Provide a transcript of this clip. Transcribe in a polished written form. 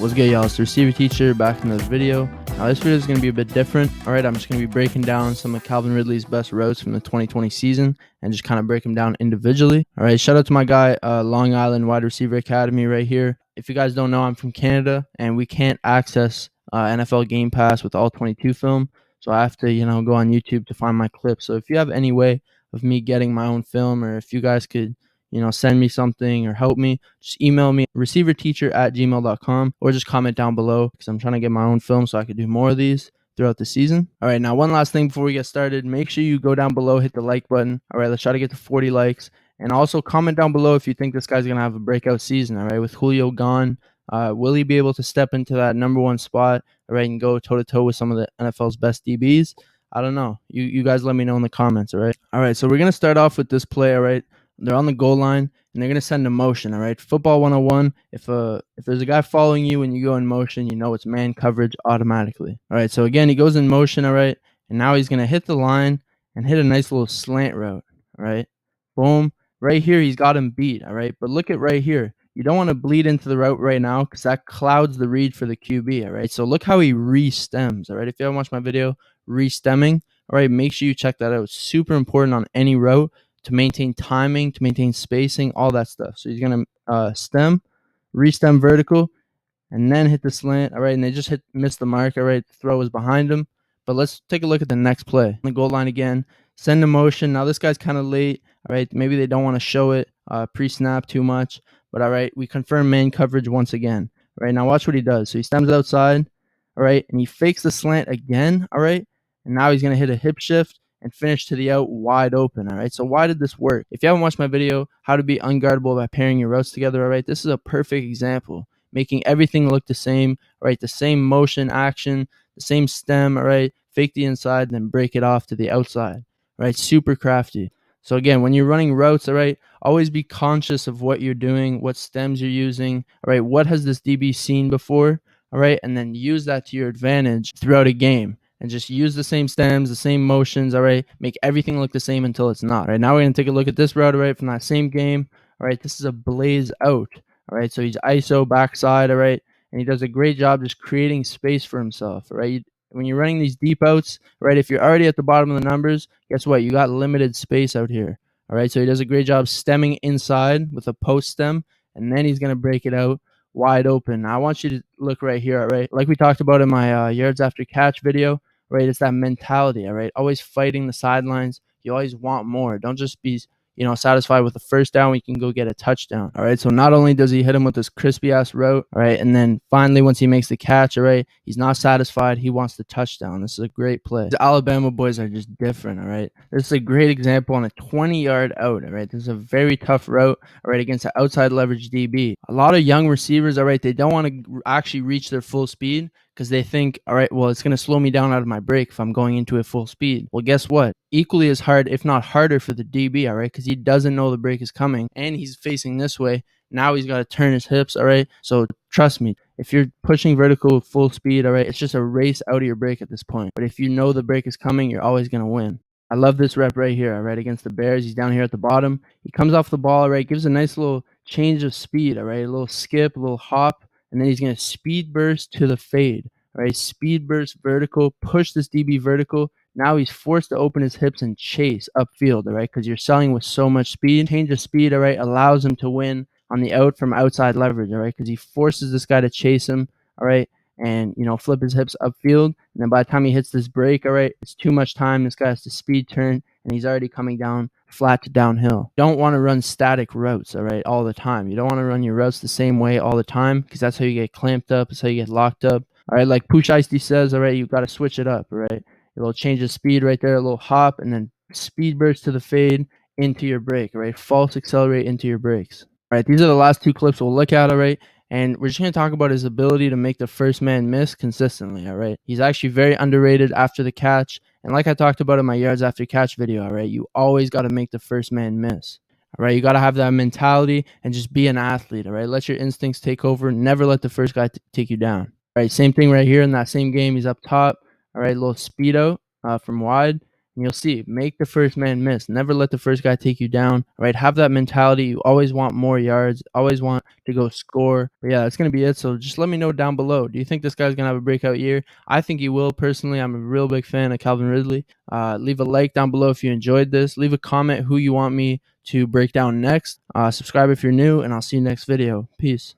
What's good, y'all? It's the Receiver Teacher back in another video. Now this video is going to be a bit different. Alright, I'm just going to be breaking down some of Calvin Ridley's best routes from the 2020 season and just kind of break them down individually. Alright, shout out to my guy, Long Island Wide Receiver Academy right here. If you guys don't know, I'm from Canada and we can't access NFL Game Pass with all 22 film. So I have to, go on YouTube to find my clips. So if you have any way of me getting my own film, or if you guys could send me something or help me, just email me, receiverteacher@gmail.com, or just comment down below because I'm trying to get my own film so I could do more of these throughout the season. All right, now one last thing before we get started, make sure you go down below, hit the like button. All right, let's try to get to 40 likes. And also comment down below if you think this guy's going to have a breakout season. All right, with Julio gone, will he be able to step into that #1 spot, all right, and go toe-to-toe with some of the NFL's best DBs? I don't know. You guys let me know in the comments, all right? All right, so we're going to start off with this play, all right? They're on the goal line, and they're going to send a motion, all right? Football 101, if there's a guy following you and you go in motion, you know it's man coverage automatically. All right, so again, he goes in motion, all right? And now he's going to hit the line and hit a nice little slant route, all right? Boom. Right here, he's got him beat, all right? But look at right here. You don't want to bleed into the route right now because that clouds the read for the QB, all right? So look how he re-stems, all right? If you haven't watched my video, re-stemming, all right, make sure you check that out. It's super important on any route to maintain timing, to maintain spacing, all that stuff. So he's going to stem, re-stem vertical, and then hit the slant, all right? And they just missed the mark, all right? The throw was behind him. But let's take a look at the next play. On the goal line again, send a motion. Now this guy's kind of late, all right? Maybe they don't want to show it pre-snap too much. But all right, we confirm man coverage once again. All right, now watch what he does. So he stems outside, all right? And he fakes the slant again, all right? And now he's going to hit a hip shift and finish to the out wide open, all right? So why did this work? If you haven't watched my video, how to be unguardable by pairing your routes together, all right? This is a perfect example, making everything look the same, all right? The same motion, action, the same stem, all right? Fake the inside, then break it off to the outside, all right? Super crafty. So again, when you're running routes, all right, always be conscious of what you're doing, what stems you're using, all right? What has this DB seen before, all right? And then use that to your advantage throughout a game. And just use the same stems, the same motions, all right? Make everything look the same until it's not, all right? Now we're going to take a look at this route, all right, from that same game, all right? This is a blaze out, all right? So he's ISO backside, all right? And he does a great job just creating space for himself, all right? When you're running these deep outs, right, if you're already at the bottom of the numbers, guess what? You got limited space out here, all right? So he does a great job stemming inside with a post stem, and then he's going to break it out wide open. Now I want you to look right here, all right? Like we talked about in my yards after catch video, right? It's that mentality, all right? Always fighting the sidelines. You always want more. Don't just be, satisfied with the first down. We can go get a touchdown, all right? So not only does he hit him with this crispy-ass route, all right, and then finally once he makes the catch, all right, he's not satisfied. He wants the touchdown. This is a great play. The Alabama boys are just different, all right? This is a great example on a 20-yard out, all right? This is a very tough route, all right, against an outside leverage DB. A lot of young receivers, all right, they don't want to actually reach their full speed because they think, all right, well, it's going to slow me down out of my break if I'm going into it full speed. Well, guess what? Equally as hard, if not harder, for the DB, all right, because he doesn't know the break is coming, and he's facing this way. Now he's got to turn his hips, all right? So trust me, if you're pushing vertical full speed, all right, it's just a race out of your break at this point. But if you know the break is coming, you're always going to win. I love this rep right here, all right, against the Bears. He's down here at the bottom. He comes off the ball, all right, gives a nice little change of speed, all right, a little skip, a little hop, and then he's going to speed burst to the fade. All right, speed burst vertical, push this DB vertical. Now he's forced to open his hips and chase upfield, all right, because you're selling with so much speed. Change of speed, all right, allows him to win on the out from outside leverage, all right, because he forces this guy to chase him, all right, and, flip his hips upfield. And then by the time he hits this break, all right, it's too much time. This guy has to speed turn, and he's already coming down flat to downhill. You don't want to run static routes, all right, all the time. You don't want to run your routes the same way all the time because that's how you get clamped up. That's how you get locked up. All right, like Pooch Ice-T says, all right, you got to switch it up, all right? A little change of speed right there, a little hop, and then speed burst to the fade into your break, all right? False accelerate into your breaks. All right, these are the last two clips we'll look at, all right? And we're just going to talk about his ability to make the first man miss consistently, all right? He's actually very underrated after the catch. And like I talked about in my yards after catch video, all right, you always got to make the first man miss. All right, you got to have that mentality and just be an athlete, all right? Let your instincts take over. Never let the first guy take you down. All right, same thing right here in that same game. He's up top. All right, little speed out from wide. And and you'll see. Make the first man miss. Never let the first guy take you down. All right, have that mentality. You always want more yards. Always want to go score. But yeah, that's gonna be it. So just let me know down below. Do you think this guy's gonna have a breakout year? I think he will. Personally, I'm a real big fan of Calvin Ridley. Leave a like down below if you enjoyed this. Leave a comment who you want me to break down next. Subscribe if you're new, and I'll see you next video. Peace.